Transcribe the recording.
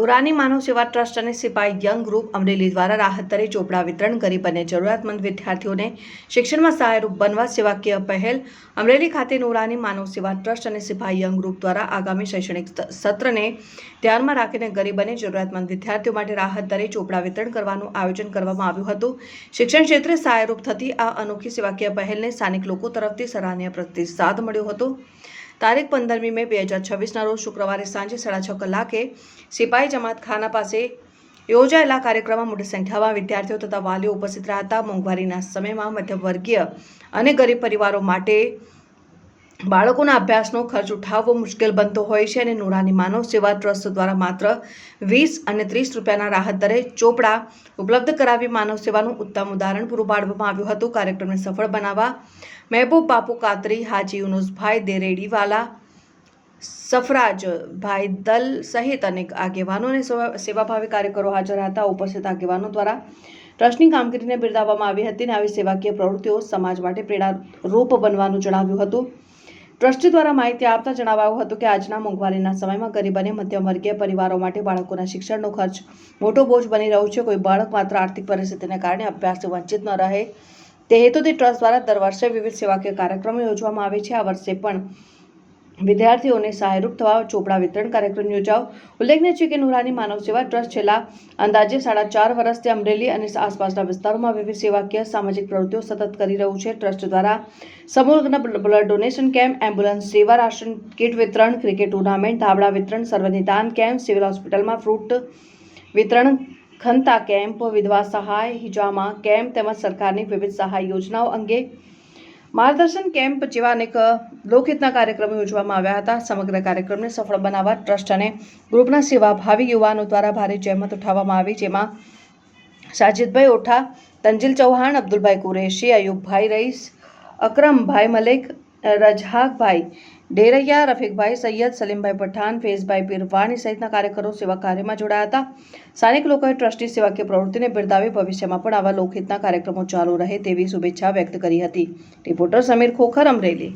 નુરાની માનવ સેવા ટ્રસ્ટ અને સિપાઈ young group Amreli દ્વારા રાહત દરે ચોપડા વિતરણ કરી અને જરૂરિયાતમંદ વિદ્યાર્થીઓને શિક્ષણમાં સહાયરૂપ બનવા સેવાકીય પહેલ અમરેલી ખાતે નુરાની માનવ સેવા ટ્રસ્ટ અને સિપાઈ યંગ ગ્રુપ દ્વારા આગામી શૈક્ષણિક સત્રને ધ્યાનમાં રાખીને ગરીબ અને જરૂરિયાતમંદ વિદ્યાર્થીઓ માટે રાહત દરે ચોપડા વિતરણ કરવાનું આયોજન કરવામાં આવ્યું હતું। શિક્ષણ ક્ષેત્રે સહાયરૂપ થતી આ અનોખી સેવાકીય પહેલને સ્થાનિક લોકો તરફથી સરાહનીય પ્રતિસાદ મળ્યો હતો। તારીખ 15 મે 2026 રોજ શુક્રવારે સાંજે 6:30 કલાકે સિપાઈ જમાતખાના પાસે યોજાયેલા કાર્યક્રમમાં મોટી સંખ્યામાં વિદ્યાર્થીઓ તથા વાલીઓ ઉપસ્થિત રહ્યા હતા। મોંઘવારીના સમયમાં મધ્યમવર્ગીય અને ગરીબ પરિવારો માટે બાળકોના અભ્યાસનો ખર્ચ ઉઠાવવો મુશ્કેલ બનતો હોય છે અને નુરાની માનવ સેવા ટ્રસ્ટ દ્વારા માત્ર 20 અને 30 રૂપિયાના રાહત દરે ચોપડા ઉપલબ્ધ કરાવી માનવ સેવાનું ઉત્તમ ઉદાહરણ પૂરું પાડવામાં આવ્યું હતું। કાર્યક્રમને સફળ બનાવવા મહેબૂબ બાપુ કાતરી, હાજી યુનુસભાઈ દેરેડીવાલા, સફરાજભાઈ દલ સહિત અનેક આગેવાનો અને સેવાભાવી કાર્યકરો હાજર હતા। ઉપસ્થિત આગેવાનો દ્વારા ટ્રસ્ટની કામગીરીને બિરદાવવામાં આવી હતી અને આવી સેવાકીય પ્રવૃત્તિઓ સમાજ માટે પ્રેરણારૂપ બનવાનું જણાવ્યું હતું। ટ્રસ્ટી દ્વારા માહિતી આપતા જણાવાયું હતું કે આજના મોંઘવારીના સમયમાં ગરીબ અને મધ્યમવર્ગીય પરિવારો માટે બાળકોના શિક્ષણનો ખર્ચ મોટો બોજ બની રહ્યો છે। કોઈ બાળક માત્ર આર્થિક પરિસ્થિતિને કારણે અભ્યાસથી વંચિત ન રહે તે હેતુથી ટ્રસ્ટ દ્વારા દર વર્ષે વિવિધ સેવાકીય કાર્યક્રમો યોજવામાં આવે છે। આ વર્ષે પણ વિદ્યાર્થીઓને સહાયરૂપ થવા ચોપડા વિતરણ કાર્યક્રમ યોજાયો। ઉલ્લેખનીય છે કે નુરાની માનવ સેવા ટ્રસ્ટ છેલ્લા અંદાજે 4.5 વર્ષથી અમરેલી અને આસપાસના વિસ્તારોમાં વિવિધ સેવાકીય સામાજિક પ્રવૃત્તિઓ સતત કરી રહ્યું છે। ટ્રસ્ટ દ્વારા સમૂહ બ્લડ ડોનેશન કેમ્પ, એમ્બ્યુલન્સ સેવા, રાશન કીટ વિતરણ, ક્રિકેટ ટુર્નામેન્ટ, ધાબળા વિતરણ, સર્વનિદાન કેમ્પ, સિવિલ હોસ્પિટલમાં ફ્રૂટ વિતરણ, ખંતા કેમ્પ, વિધવા સહાય, હિજામા કેમ્પ તેમજ સરકારની વિવિધ સહાય યોજનાઓ અંગે માર્ગદર્શન કેમ્પ જેવા અનેક લોકહિતના કાર્યક્રમો યોજવામાં આવ્યા હતા। સમગ્ર કાર્યક્રમને સફળ બનાવવા ટ્રસ્ટ અને ગ્રુપના સેવાભાવી યુવાનો દ્વારા ભારે જહેમત ઉઠાવવામાં આવી, જેમાં સાજિદભાઈ ઓઠા, તંજીલ ચૌહાણ, અબ્દુલભાઈ કુરેશી, અયુબભાઈ રઈસ, અકરમભાઈ મલિક, રઝાકભાઈ ડેરૈયા, રફીકભાઈ સૈયદ, સલીમભાઈ પઠાણ, ફેઝભાઈ પીરવાણી સહિતના કાર્યકરો સેવા કાર્યમાં જોડાયા હતા। સ્થાનિક લોકોએ ટ્રસ્ટની સેવાકીય પ્રવૃત્તિને બિરદાવી ભવિષ્યમાં પણ આવા લોકહિતના કાર્યક્રમો ચાલુ રહે તેવી શુભેચ્છા વ્યક્ત કરી હતી। રિપોર્ટર સમીર ખોખર, અમરેલી।